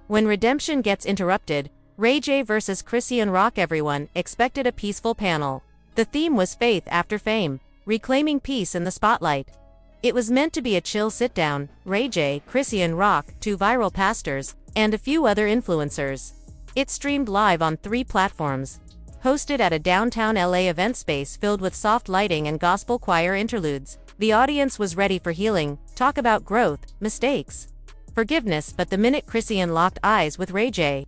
When redemption gets interrupted, Ray J vs. Chrisean Rock. Everyone expected a peaceful panel. The theme was faith after fame, reclaiming peace in the spotlight. It was meant to be a chill sit-down. Ray J, Chrisean Rock, 2 viral pastors, and a few other influencers. It streamed live on 3 platforms. Hosted at a downtown LA event space filled with soft lighting and gospel choir interludes, the audience was ready for healing, talk about growth, mistakes, forgiveness. But the minute Chrisean locked eyes with Ray J,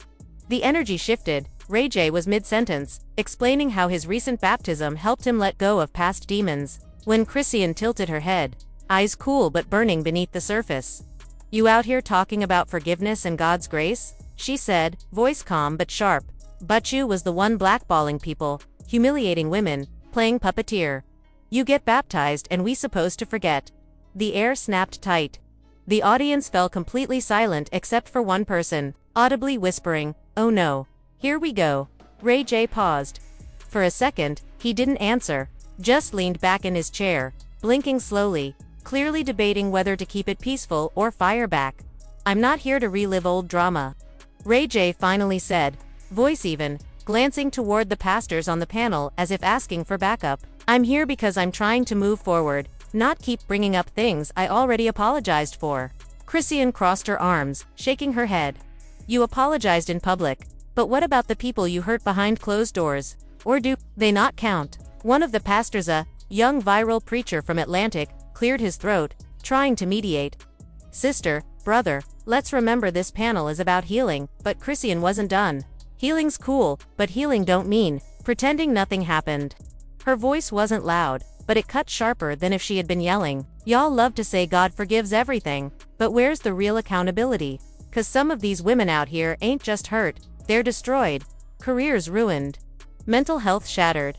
the energy shifted. Ray J was mid-sentence, explaining how his recent baptism helped him let go of past demons, when Chrisean tilted her head, eyes cool but burning beneath the surface. "You out here talking about forgiveness and God's grace?" she said, voice calm but sharp. "But you was the one blackballing people, humiliating women, playing puppeteer. You get baptized and we supposed to forget." The air snapped tight. The audience fell completely silent except for one person, audibly whispering, "Oh no. Here we go." Ray J paused. For a second, he didn't answer, just leaned back in his chair, blinking slowly, clearly debating whether to keep it peaceful or fire back. "I'm not here to relive old drama," Ray J finally said, voice even, glancing toward the pastors on the panel as if asking for backup. "I'm here because I'm trying to move forward, not keep bringing up things I already apologized for." Chrisean crossed her arms, shaking her head. "You apologized in public, but what about the people you hurt behind closed doors? Or do they not count?" One of the pastors, a young viral preacher from Atlantic, cleared his throat, trying to mediate. "Sister, brother, let's remember this panel is about healing." But Chrisean wasn't done. "Healing's cool, but healing don't mean pretending nothing happened." Her voice wasn't loud, but it cut sharper than if she had been yelling. "Y'all love to say God forgives everything, but where's the real accountability? 'Cause some of these women out here ain't just hurt, they're destroyed, careers ruined, mental health shattered.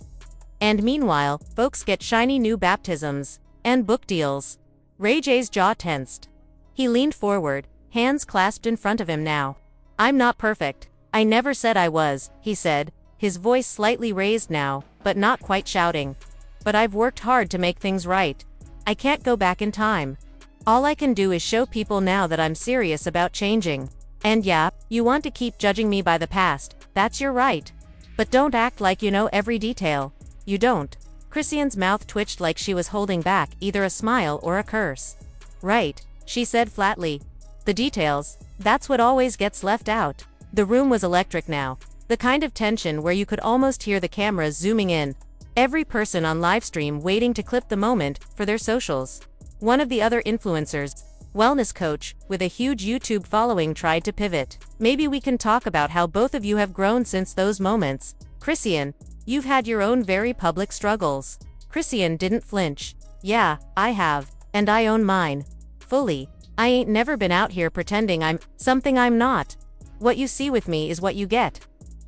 And meanwhile, folks get shiny new baptisms and book deals." Ray J's jaw tensed. He leaned forward, hands clasped in front of him now. "I'm not perfect. I never said I was," he said, his voice slightly raised now, but not quite shouting. "But I've worked hard to make things right. I can't go back in time. All I can do is show people now that I'm serious about changing. And yeah, you want to keep judging me by the past, that's your right. But don't act like you know every detail. You don't." Chrisean's mouth twitched like she was holding back either a smile or a curse. "Right," she said flatly. "The details, that's what always gets left out." The room was electric now, the kind of tension where you could almost hear the cameras zooming in, every person on livestream waiting to clip the moment for their socials. One of the other influencers, wellness coach, with a huge YouTube following, tried to pivot. "Maybe we can talk about how both of you have grown since those moments. Chrisean, you've had your own very public struggles." Chrisean didn't flinch. "Yeah, I have. And I own mine. Fully. I ain't never been out here pretending I'm something I'm not. What you see with me is what you get."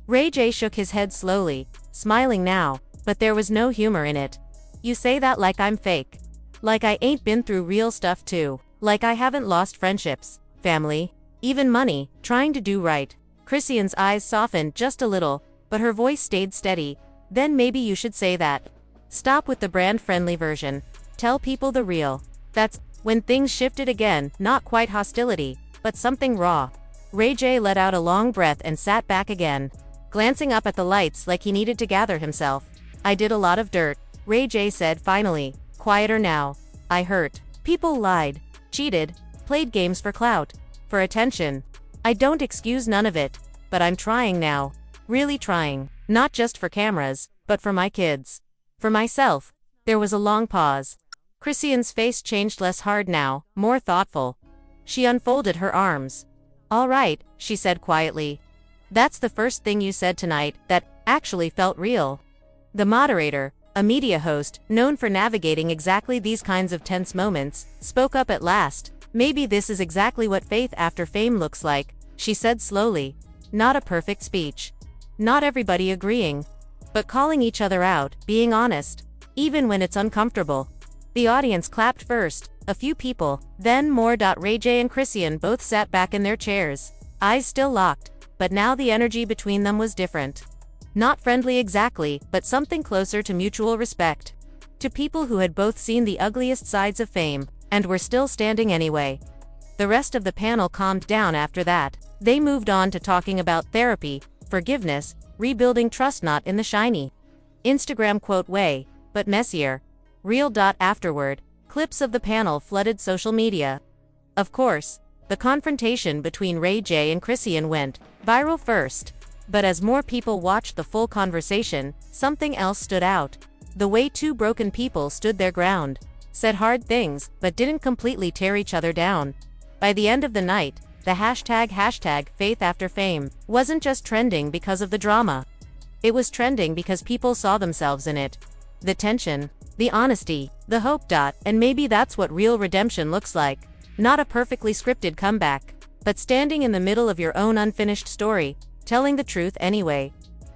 Ray J shook his head slowly, smiling now, but there was no humor in it. "You say that like I'm fake. Like I ain't been through real stuff too. Like I haven't lost friendships, family, even money, trying to do right." Chrisean's eyes softened just a little, but her voice stayed steady. "Then maybe you should say that. Stop with the brand-friendly version. Tell people the real." That's when things shifted again, not quite hostility, but something raw. Ray J let out a long breath and sat back again, glancing up at the lights like he needed to gather himself. "I did a lot of dirt," Ray J said finally, quieter now. "I hurt people, lied, cheated, played games for clout, for attention. I don't excuse none of it, but I'm trying now. Really trying. Not just for cameras, but for my kids. For myself." There was a long pause. Chrisean's face changed, less hard now, more thoughtful. She unfolded her arms. "All right," she said quietly. "That's the first thing you said tonight that actually felt real." The moderator, a media host known for navigating exactly these kinds of tense moments, spoke up at last. "Maybe this is exactly what faith after fame looks like," she said slowly. "Not a perfect speech. Not everybody agreeing. But calling each other out, being honest, even when it's uncomfortable." The audience clapped first, a few people, then more. Ray J and Chrisean both sat back in their chairs, eyes still locked, but now the energy between them was different. Not friendly exactly, but something closer to mutual respect. To people who had both seen the ugliest sides of fame, and were still standing anyway. The rest of the panel calmed down after that. They moved on to talking about therapy, forgiveness, rebuilding trust, not in the shiny Instagram quote way, but messier, real. Afterward, clips of the panel flooded social media. Of course, the confrontation between Ray J and Chrisean went viral first. But as more people watched the full conversation, something else stood out. The way two broken people stood their ground, said hard things, but didn't completely tear each other down. By the end of the night, the hashtag Faith After Fame wasn't just trending because of the drama. It was trending because people saw themselves in it. The tension, the honesty, the hope. And maybe that's what real redemption looks like. Not a perfectly scripted comeback, but standing in the middle of your own unfinished story, telling the truth anyway.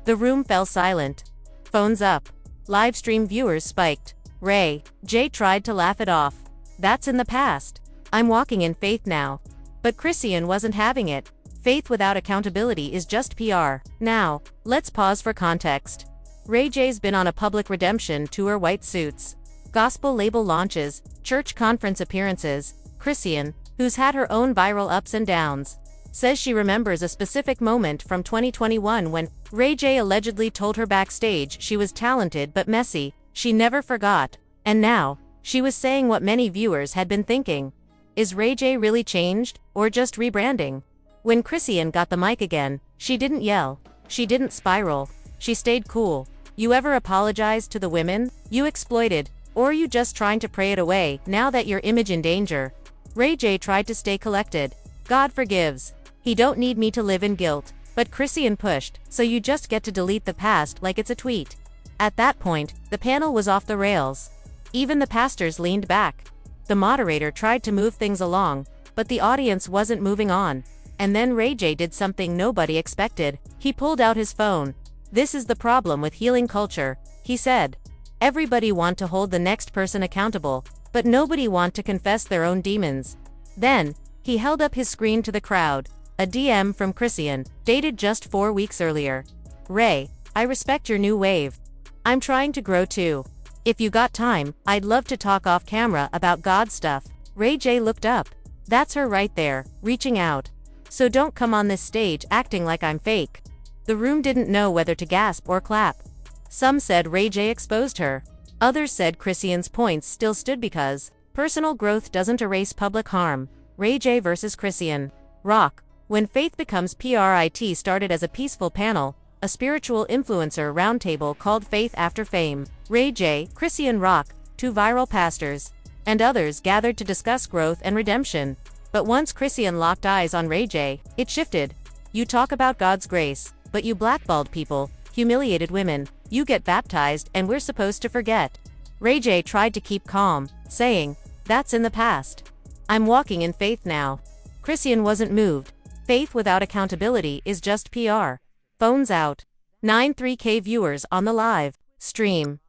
The room fell silent. Phones up. Livestream viewers spiked. Ray J tried to laugh it off. That's in the past. I'm walking in faith now. But Chrisean wasn't having it. Faith without accountability is just PR. Now, let's pause for context. Ray J's been on a public redemption tour: white suits, gospel label launches, church conference appearances. Chrisean, who's had her own viral ups and downs, says she remembers a specific moment from 2021 when Ray J allegedly told her backstage she was talented but messy. She never forgot. And now, she was saying what many viewers had been thinking. Is Ray J really changed, or just rebranding? When Chrisean got the mic again, she didn't yell. She didn't spiral. She stayed cool. You ever apologized to the women you exploited, or are you just trying to pray it away now that your image in danger? Ray J tried to stay collected. God forgives. He don't need me to live in guilt. But Chrisean pushed, so you just get to delete the past like it's a tweet. At that point, the panel was off the rails. Even the pastors leaned back. The moderator tried to move things along, but the audience wasn't moving on. And then Ray J did something nobody expected. He pulled out his phone. This is the problem with healing culture, he said. Everybody want to hold the next person accountable, but nobody want to confess their own demons. Then, he held up his screen to the crowd. A DM from Chrisean, dated just 4 weeks earlier. Ray, I respect your new wave. I'm trying to grow too. If you got time, I'd love to talk off camera about God stuff. Ray J looked up. That's her right there, reaching out. So don't come on this stage acting like I'm fake. The room didn't know whether to gasp or clap. Some said Ray J exposed her. Others said Chrisean's points still stood because personal growth doesn't erase public harm. Ray J versus Chrisean Rock. When faith becomes PRIT started as a peaceful panel, a spiritual influencer roundtable called Faith After Fame. Ray J, Chrisean Rock, two viral pastors, and others gathered to discuss growth and redemption. But once Chrisean locked eyes on Ray J, it shifted. You talk about God's grace, but you blackballed people, humiliated women, you get baptized, and we're supposed to forget. Ray J tried to keep calm, saying, that's in the past. I'm walking in faith now. Chrisean wasn't moved. Faith without accountability is just PR. Phones out. 93K viewers on the live stream.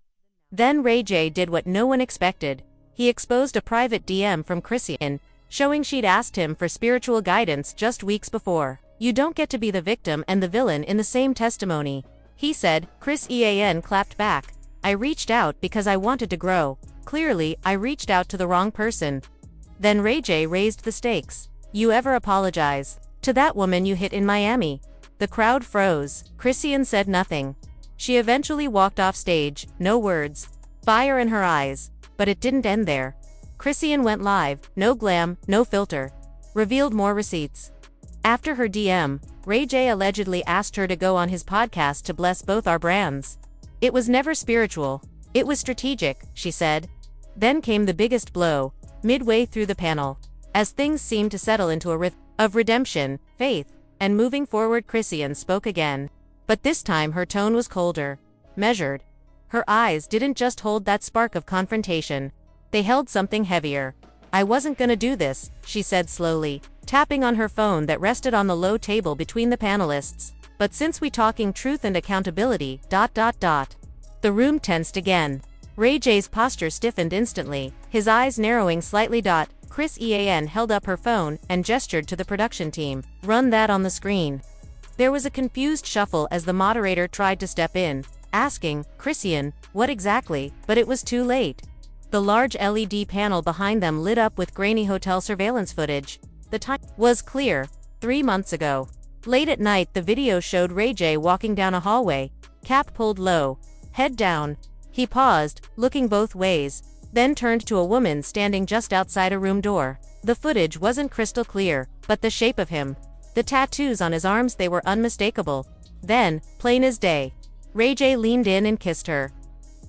Then Ray J did what no one expected. He exposed a private DM from Chrisean, showing she'd asked him for spiritual guidance just weeks before. You don't get to be the victim and the villain in the same testimony, he said. Chrisean clapped back. I reached out because I wanted to grow. Clearly, I reached out to the wrong person. Then Ray J raised the stakes. You ever apologize to that woman you hit in Miami? The crowd froze. Chrisean said nothing. She eventually walked off stage, no words, fire in her eyes. But it didn't end there. Chrisean went live, no glam, no filter. Revealed more receipts. After her DM, Ray J allegedly asked her to go on his podcast to bless both our brands. It was never spiritual. It was strategic, she said. Then came the biggest blow, midway through the panel. As things seemed to settle into a rhythm of redemption, faith, and moving forward, Chrisean spoke again. But this time her tone was colder, measured. Her eyes didn't just hold that spark of confrontation. They held something heavier. I wasn't gonna do this, she said slowly, tapping on her phone that rested on the low table between the panelists. But since we talking truth and accountability, ... The room tensed again. Ray J's posture stiffened instantly, his eyes narrowing slightly. Chrisean held up her phone and gestured to the production team. Run that on the screen. There was a confused shuffle as the moderator tried to step in, asking, Chrisean, what exactly? But it was too late. The large LED panel behind them lit up with grainy hotel surveillance footage. The time was clear. 3 months ago. Late at night, the video showed Ray J walking down a hallway, cap pulled low, head down. He paused, looking both ways, then turned to a woman standing just outside a room door. The footage wasn't crystal clear, but the shape of him, the tattoos on his arms, they were unmistakable. Then, plain as day, Ray J leaned in and kissed her.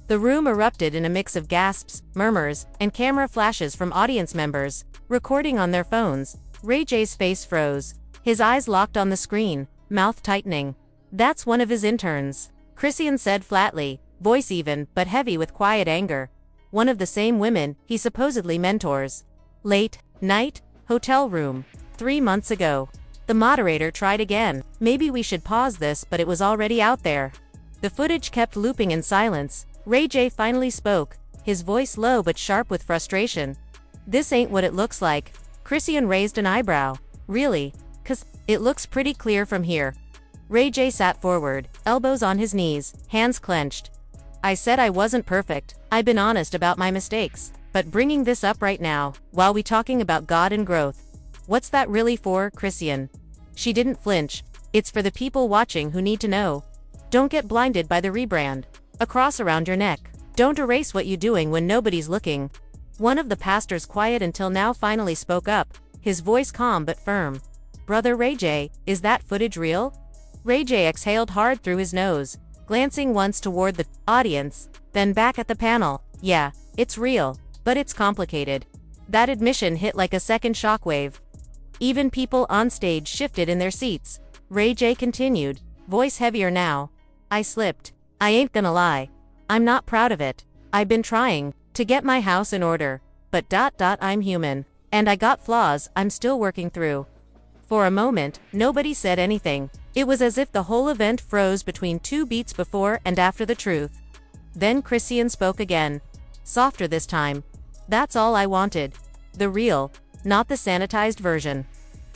The room erupted in a mix of gasps, murmurs, and camera flashes from audience members, recording on their phones. Ray J's face froze. His eyes locked on the screen, mouth tightening. "That's one of his interns," Chrisean said flatly, voice even, but heavy with quiet anger. "One of the same women he supposedly mentors." Late night, hotel room. 3 months ago. The moderator tried again. "Maybe we should pause this," but it was already out there. The footage kept looping in silence. Ray J finally spoke, his voice low but sharp with frustration. "This ain't what it looks like." Chrisean raised an eyebrow. "Really? 'Cause it looks pretty clear from here." Ray J sat forward, elbows on his knees, hands clenched. "I said I wasn't perfect. I've been honest about my mistakes. But bringing this up right now, while we talking about God and growth, what's that really for, Chrisean?" She didn't flinch. "It's for the people watching who need to know. Don't get blinded by the rebrand. A cross around your neck. Don't erase what you're doing when nobody's looking." One of the pastors, quiet until now, finally spoke up, his voice calm but firm. "Brother Ray J, is that footage real?" Ray J exhaled hard through his nose, glancing once toward the audience, then back at the panel. "Yeah, it's real, but it's complicated." That admission hit like a second shockwave. Even people on stage shifted in their seats. Ray J continued, voice heavier now. "I slipped. I ain't gonna lie. I'm not proud of it. I've been trying to get my house in order, but I'm human. And I got flaws I'm still working through." For a moment, nobody said anything. It was as if the whole event froze between 2 beats before and after the truth. Then Chrisean spoke again. Softer this time. "That's all I wanted. The real, not the sanitized version.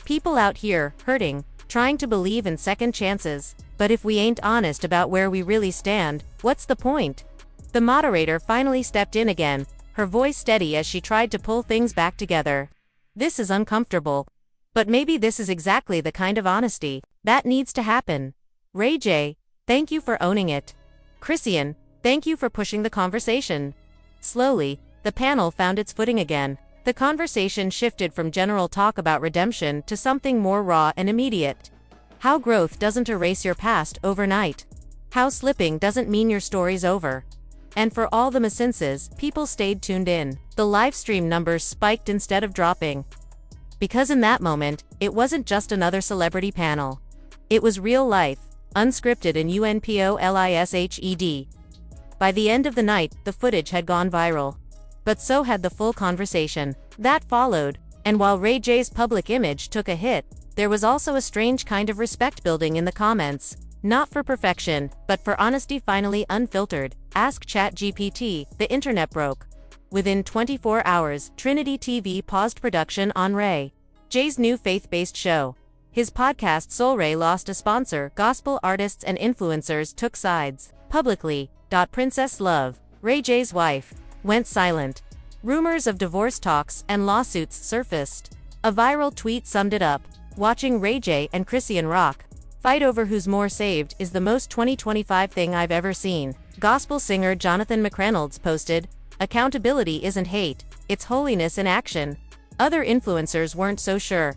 People out here, hurting, trying to believe in second chances. But if we ain't honest about where we really stand, what's the point?" The moderator finally stepped in again, her voice steady as she tried to pull things back together. "This is uncomfortable. But maybe this is exactly the kind of honesty that needs to happen. Ray J, thank you for owning it. Chrisean, thank you for pushing the conversation." Slowly, the panel found its footing again. The conversation shifted from general talk about redemption to something more raw and immediate. How growth doesn't erase your past overnight. How slipping doesn't mean your story's over. And for all the missenses, people stayed tuned in. The live stream numbers spiked instead of dropping. Because in that moment, it wasn't just another celebrity panel. It was real life, unscripted and unpolished. By the end of the night, the footage had gone viral. But so had the full conversation that followed. And while Ray J's public image took a hit, there was also a strange kind of respect building in the comments. Not for perfection, but for honesty, finally unfiltered. Ask ChatGPT, the internet broke. Within 24 hours, Trinity TV paused production on Ray J's new faith-based show. His podcast Soul Ray lost a sponsor. Gospel artists and influencers took sides publicly. Princess Love, Ray J's wife, went silent. Rumors of divorce talks and lawsuits surfaced. A viral tweet summed it up. "Watching Ray J and Chrisean Rock fight over who's more saved is the most 2025 thing I've ever seen." Gospel singer Jonathin posted, "Accountability isn't hate, it's holiness in action." Other influencers weren't so sure.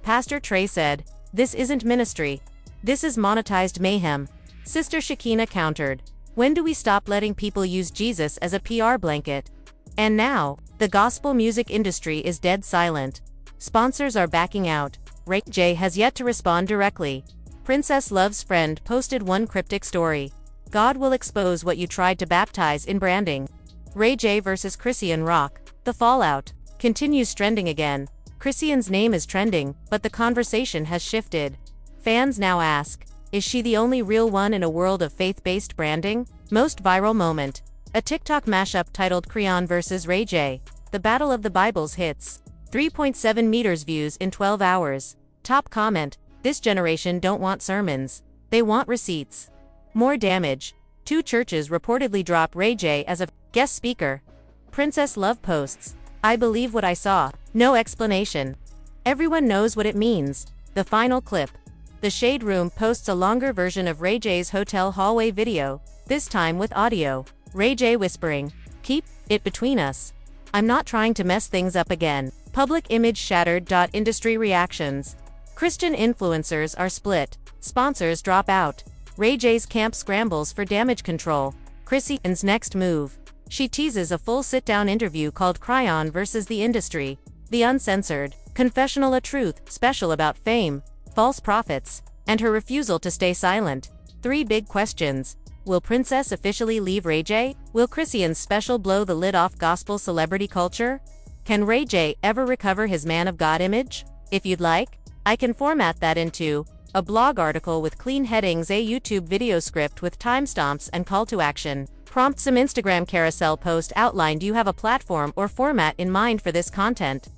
Pastor Trey said, "This isn't ministry. This is monetized mayhem." Sister Shakina countered, "When do we stop letting people use Jesus as a PR blanket?" And now, the gospel music industry is dead silent. Sponsors are backing out. Ray J has yet to respond directly. Princess Love's friend posted one cryptic story. "God will expose what you tried to baptize in branding." Ray J versus Chrisean Rock. The fallout continues trending again. Chrisean's name is trending, but the conversation has shifted. Fans now ask, is she the only real one in a world of faith-based branding? Most viral moment. A TikTok mashup titled Chrisean vs. Ray J. The Battle of the Bibles hits 3.7 meters views in 12 hours. Top comment, "This generation don't want sermons. They want receipts." More damage. 2 churches reportedly drop Ray J as a guest speaker. Princess Love posts, "I believe what I saw. No explanation. Everyone knows what it means." The final clip. The Shade Room posts a longer version of Ray J's hotel hallway video, this time with audio. Ray J whispering, "Keep it between us. I'm not trying to mess things up again." Public image shattered. Industry reactions. Christian influencers are split. Sponsors drop out. Ray J's camp scrambles for damage control. Chrisean's next move. She teases a full sit-down interview called Chrisean versus the Industry. The Uncensored. Confessional, a truth special about fame, false prophets, and her refusal to stay silent. 3 big questions. Will Princess officially leave Ray J? Will Chrisean's special blow the lid off gospel celebrity culture? Can Ray J ever recover his man of God image? If you'd like, I can format that into a blog article with clean headings, a YouTube video script with timestamps and call to action. Prompt some Instagram carousel post outline. Do you have a platform or format in mind for this content?